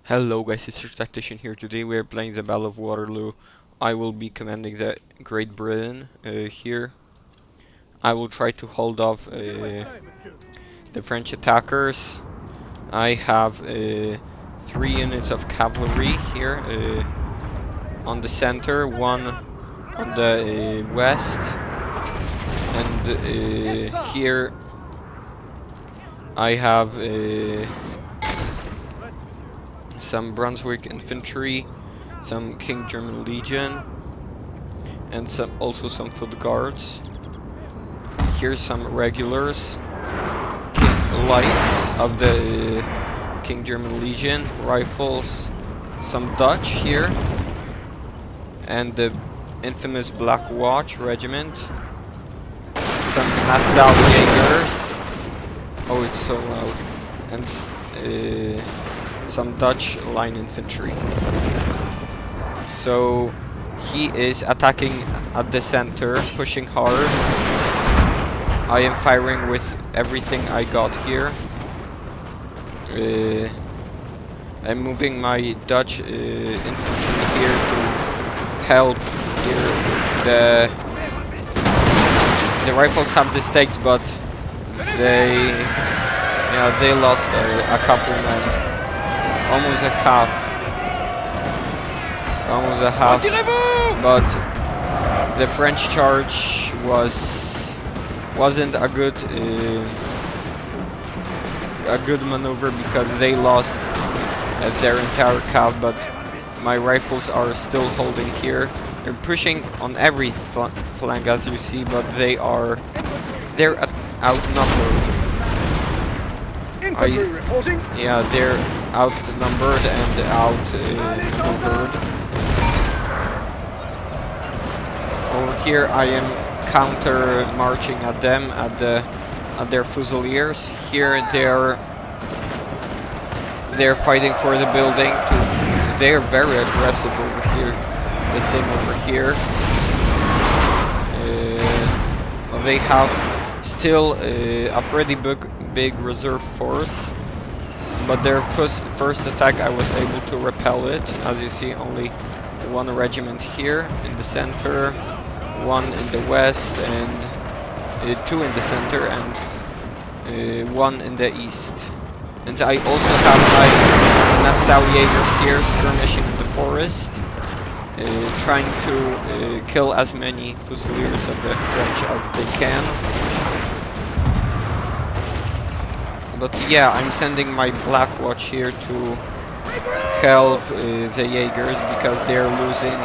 Hello guys, it's your Tactician here. Today we are playing the Battle of Waterloo. I will be commanding the Great Britain here. I will try to hold off the French attackers. I have 3 units of cavalry here on the center, one on the west, and here I have some Brunswick infantry, some King German Legion, and also some foot guards. Here's some regulars, lights of the King German Legion, rifles, some Dutch here, and the infamous Black Watch Regiment, some Nassau Jaegers. Oh, it's so loud. And some Dutch line infantry. So he is attacking at the center, pushing hard. I am firing with everything I got here. I'm moving my Dutch infantry here to help here. The rifles have the stakes, but they lost a couple men. Almost a half, but the French charge wasn't a good maneuver because they lost their entire cav. But my rifles are still holding here. They're pushing on every flank, as you see, but they're outnumbered. Infantry reporting. Yeah, they're outnumbered and outnumbered. Over here I am counter marching at them at their fusiliers. Here they're fighting for the building. They're very aggressive over here. The same over here. They have still a pretty big reserve force. But their first attack, I was able to repel it. As you see, only one regiment here in the center, one in the west, and 2 in the center, and 1 in the east. And I also have my Nassau Jaegers here skirmishing in the forest, trying to kill as many fusiliers of the French as they can. But yeah, I'm sending my Black Watch here to help the Jaegers because they're losing.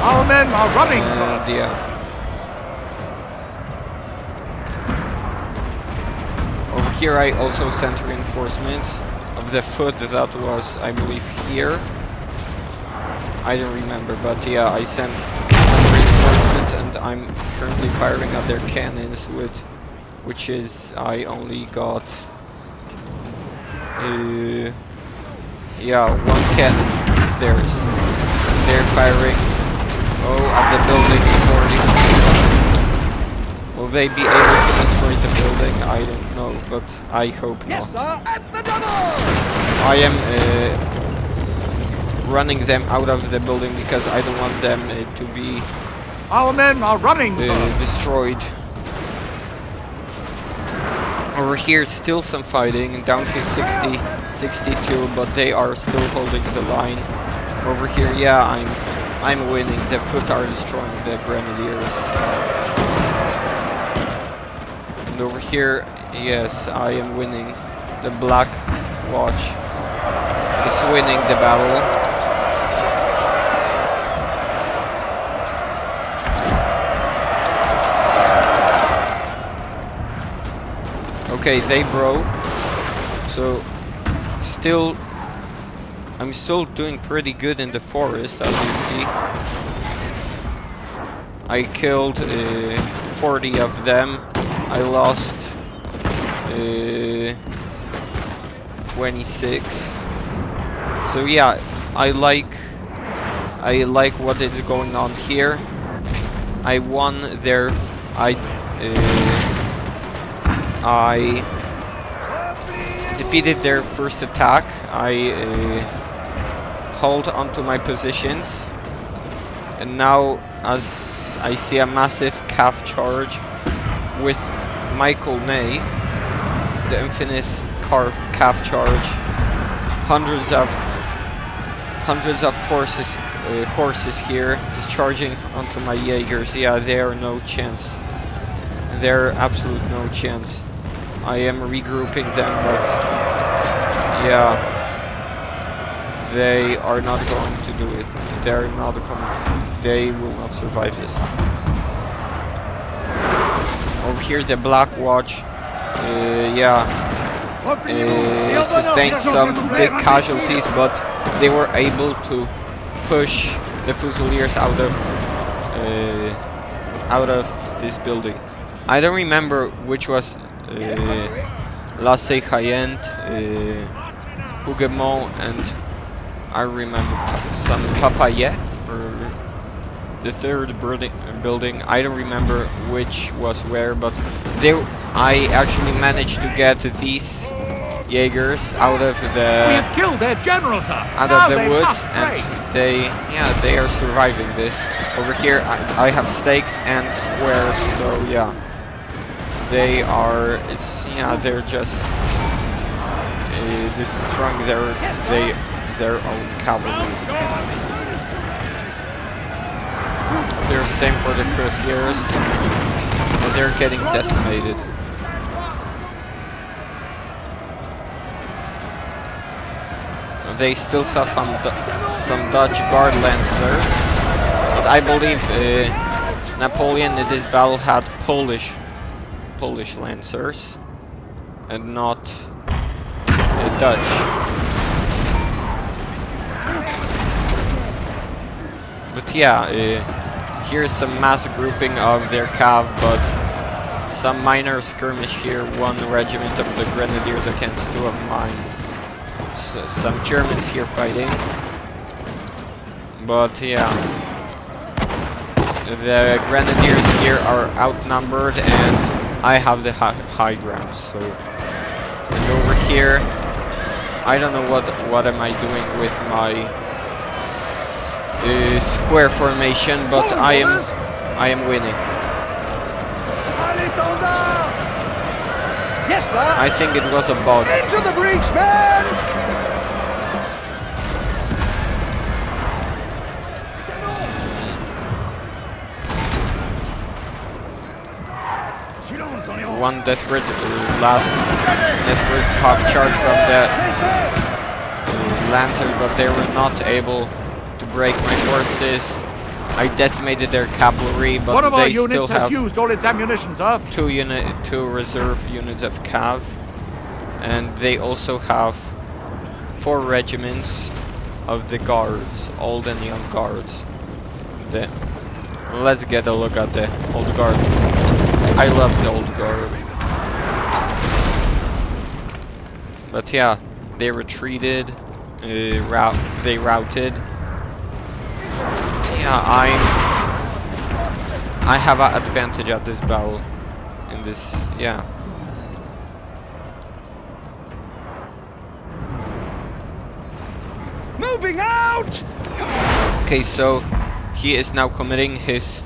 Our men are running. And yeah. Over here I also sent reinforcements of the foot that was, I believe, here. I don't remember, but yeah, I sent reinforcements and I'm currently firing at their cannons which is, I only got, yeah, 1 cannon. They're firing, at the building before. Will they be able to destroy the building? I don't know, but I hope Yes, not. sir. At the double. I am running them out of the building because I don't want them to be Our men are running. destroyed. Over here, still some fighting, down to 60, 62, but they are still holding the line. Over here, yeah, I'm winning. The foot are destroying the grenadiers. And over here, yes, I am winning. The Black Watch is winning the battle. Okay, they broke, so I'm still doing pretty good in the forest, as you see. I killed 40 of them. I lost 26. So yeah, I like what is going on here. I won their defeated their first attack. I hold onto my positions, and now as I see a massive calf charge with Michael Ney, the infamous calf charge, hundreds of horses here just charging onto my Jaegers. Yeah, they are no chance. They're absolute no chance. I am regrouping them, but yeah, they are not going to do it. They're not going. They will not survive this. Over here, the Black Watch, sustained some big casualties, but they were able to push the Fusiliers out of this building. I don't remember which was Lassay Hayent, Hougemont, and I remember some Papayet, or the third building. I don't remember which was where, but I actually managed to get these Jaegers out of the We have killed their general, sir. out of the woods, and they are surviving this. Over here I have stakes and squares, so yeah, they're just destroying their own cavalry. They're same for the cuirassiers, and they're getting decimated. They still have some Dutch Guard Lancers, but I believe Napoleon in this battle had Polish Lancers and not Dutch. But yeah, here's some mass grouping of their cav, but some minor skirmish here. One regiment of the Grenadiers against two of mine. Some Germans here fighting, but yeah, the Grenadiers here are outnumbered, and I have the high ground. So, and over here, I don't know what am I doing with my square formation, but I am winning. Yes, sir. I think it was a bug. Into the breach, men! One desperate half charge from the Lancers, but they were not able to break my forces. I decimated their cavalry, but one of our they still units has have used all its ammunition, sir. two reserve units of cav, and they also have 4 regiments of the guards, old and young guards. Let's get a look at the old guard. I love the old guard. But yeah, they retreated, they routed. Yeah, I have an advantage at this battle. In this, yeah. Moving out! Okay, so he is now committing his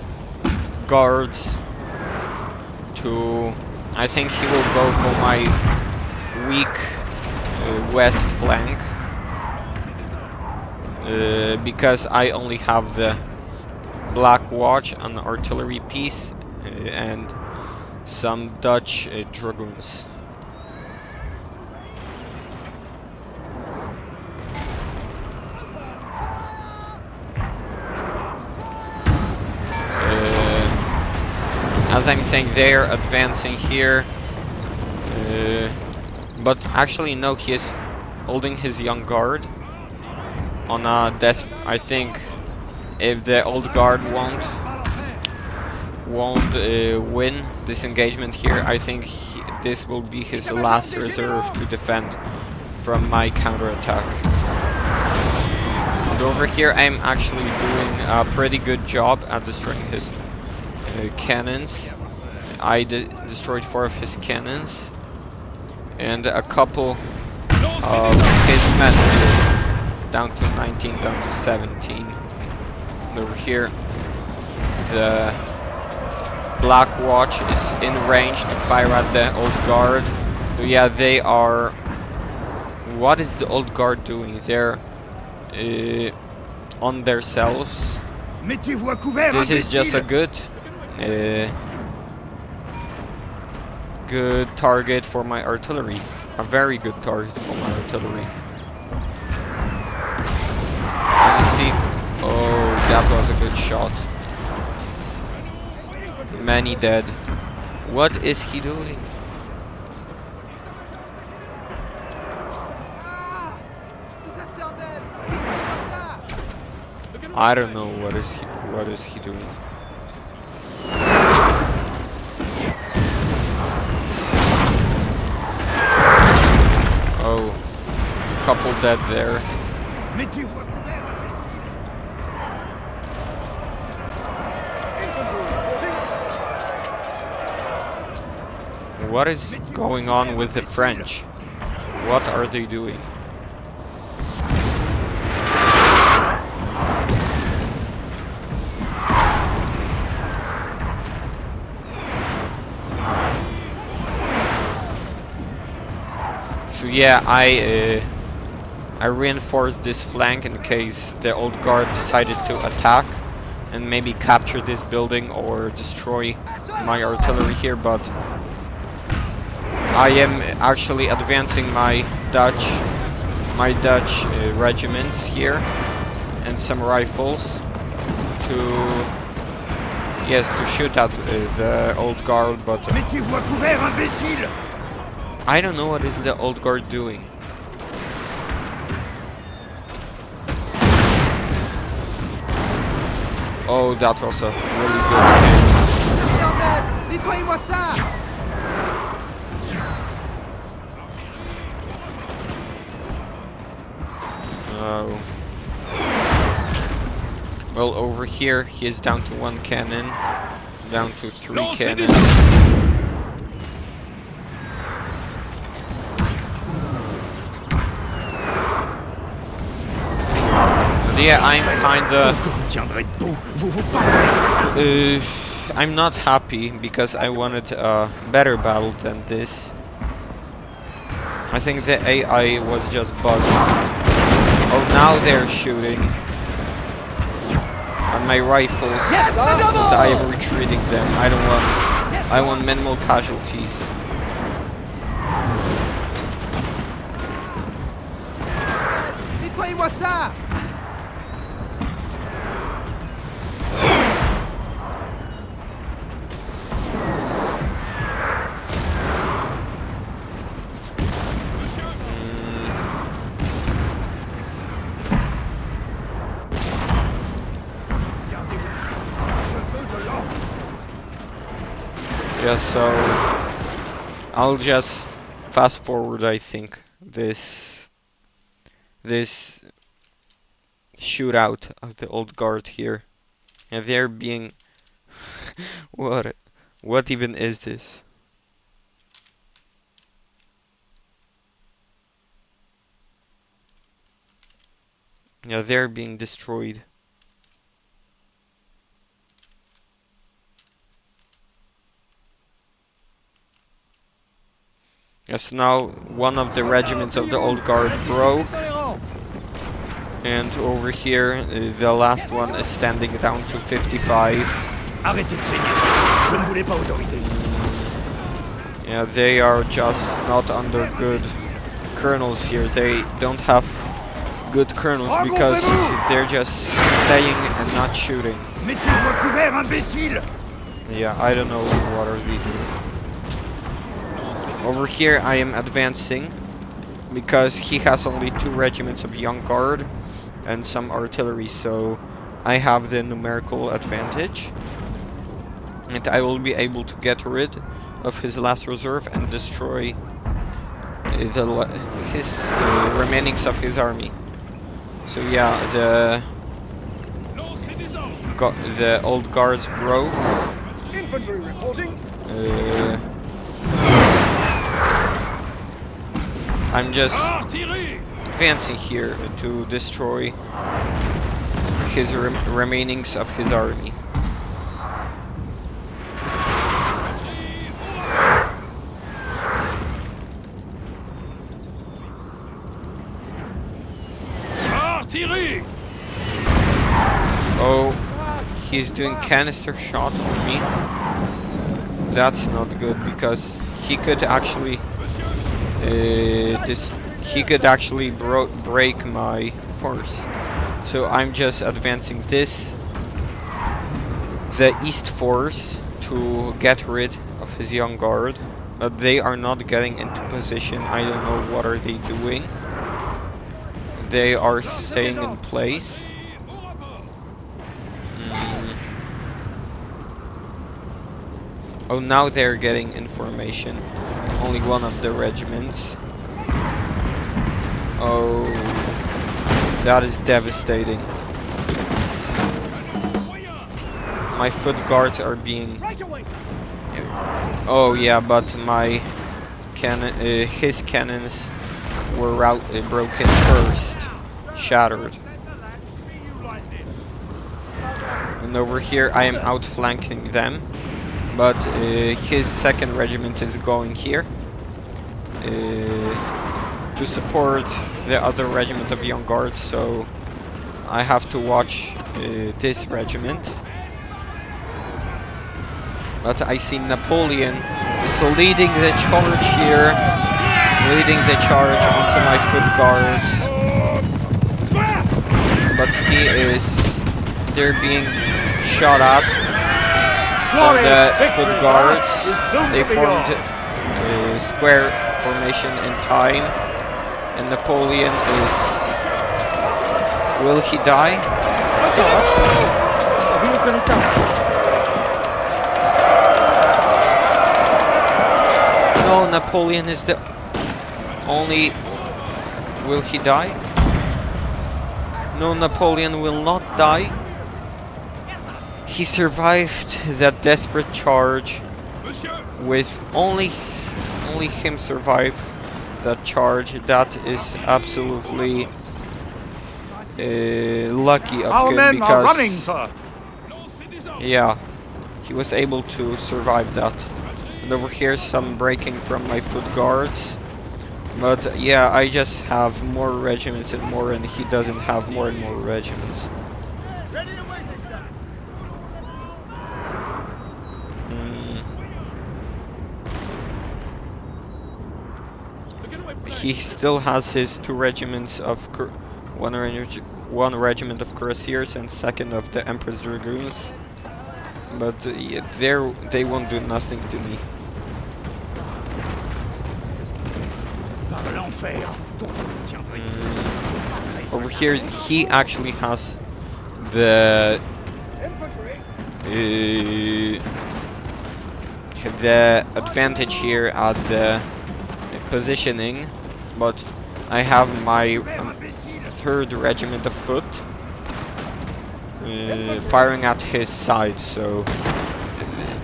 guards to... I think he will go for my weak west flank. Because I only have the Black Watch, an artillery piece, and some Dutch dragoons. As I'm saying, they're advancing here, but actually no, he is holding his young guard on a I think if the old guard won't win this engagement here, I think this will be his last reserve to defend from my counterattack. And over here I'm actually doing a pretty good job at destroying his cannons. I destroyed 4 of his cannons, and a couple of his men here, down to 19, down to 17. And over here, the Black Watch is in range to fire at the Old Guard. So yeah, they are... What is the Old Guard doing? They're on themselves. This is just a good target for my artillery. A very good target for my artillery. As you see, oh, that was a good shot. Many dead. What is he doing? I don't know what is he doing. Oh, a couple dead there. What is going on with the French? What are they doing? So yeah, I reinforced this flank in case the Old Guard decided to attack and maybe capture this building or destroy my artillery here, but I am actually advancing my Dutch regiments here and some rifles to shoot at the Old Guard, but I don't know what is the Old Guard doing. Oh, that was a really good hit. Oh. Well, over here he is down to 1 cannon, down to 3 cannons. Yeah, I'm kinda... I'm not happy because I wanted a better battle than this. I think the AI was just bugged. Oh, now they're shooting on my rifles, but I am retreating them. I want minimal casualties. Yeah, so I'll just fast forward, I think, this shootout of the Old Guard here. And they're being what even is this? Yeah, they're being destroyed. Yes, now one of the regiments of the Old Guard broke. And over here, the last one is standing down to 55. Yeah, they are just not under good colonels here. They don't have good colonels because they're just staying and not shooting. Yeah, I don't know what are they doing. Over here I am advancing because he has only 2 regiments of Young Guard and some artillery, so I have the numerical advantage. And I will be able to get rid of his last reserve and destroy his remainings of his army. So yeah, the Old Guards broke. Infantry reporting. I'm just Artillerie! advancing here to destroy his remainings of his army. Artillerie! Oh, he's doing canister shot on me. That's not good because he could actually break my force. So I'm just advancing the east force to get rid of his young guard. But they are not getting into position. I don't know what are they doing. They are staying in place. Oh, now they're getting information. Only one of the regiments. Oh, that is devastating. My foot guards are being... Oh yeah, but my his cannons were broken first, shattered. And over here I am outflanking them, but his second regiment is going here to support the other regiment of young guards, so I have to watch this regiment. But I see Napoleon is leading the charge here, leading the charge onto my foot guards. But they're being shot at from the foot guards. They formed a square formation in time, and Napoleon is... Will he die? Are we gonna die? No, Napoleon is the only... Will he die? No, Napoleon will not die. He survived that desperate charge with only him survive that charge. That is absolutely lucky of Our him men are running, because sir. yeah, he was able to survive that. And over here some breaking from my foot guards. But yeah, I just have more regiments and he doesn't have more and more regiments. He still has his two regiments of one regiment of cuirassiers and second of the Emperor's Dragoons. But yeah, they won't do nothing to me. Over here, he actually has the advantage here at the positioning, but I have my third regiment of foot firing at his side, so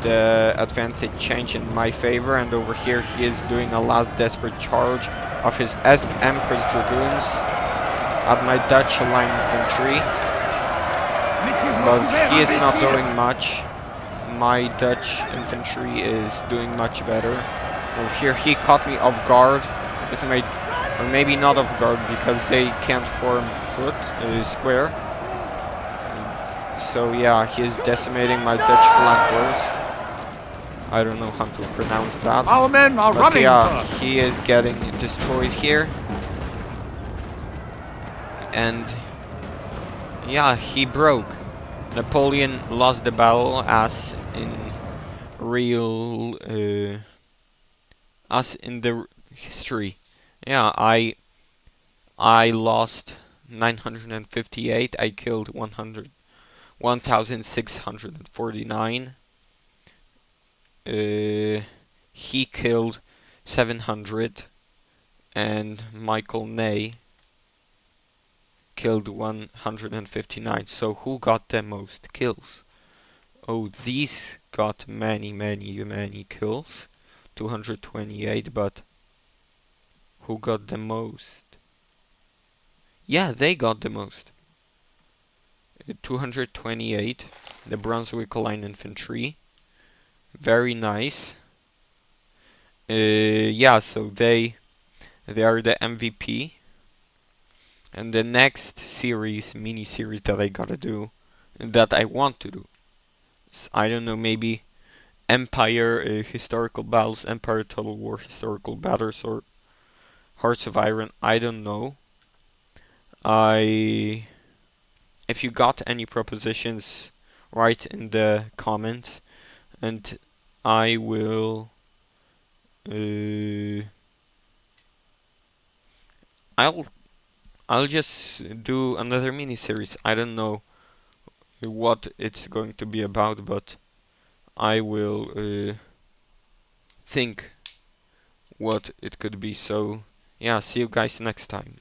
the advantage changed in my favor. And over here he is doing a last desperate charge of his Emperor's Dragoons at my Dutch line infantry, but he is not doing much. My Dutch infantry is doing much better. Over here he caught me off guard with my, or maybe not off guard because they can't form square. So yeah, he is decimating my Dutch flankers. I don't know how to pronounce that. Our men are But running, yeah, sir. he is getting destroyed here. And yeah, he broke. Napoleon lost the battle as in real as in the history. Yeah, I lost 958. I killed 1649. He killed 700, and Michael Ney killed 159. So who got the most kills? Oh, these got many kills, 228, but Who got the most? Yeah, they got the most. 228. The Brunswick Line Infantry. Very nice. Yeah, so they are the MVP. And the next series, mini-series that I gotta do, that I want to do, I don't know, maybe Empire Historical Battles, Empire Total War Historical Battles, or Hearts of Iron, I don't know. If you got any propositions, write in the comments, and I will, I'll just do another mini-series. I don't know what it's going to be about, but I will think what it could be. So yeah, see you guys next time.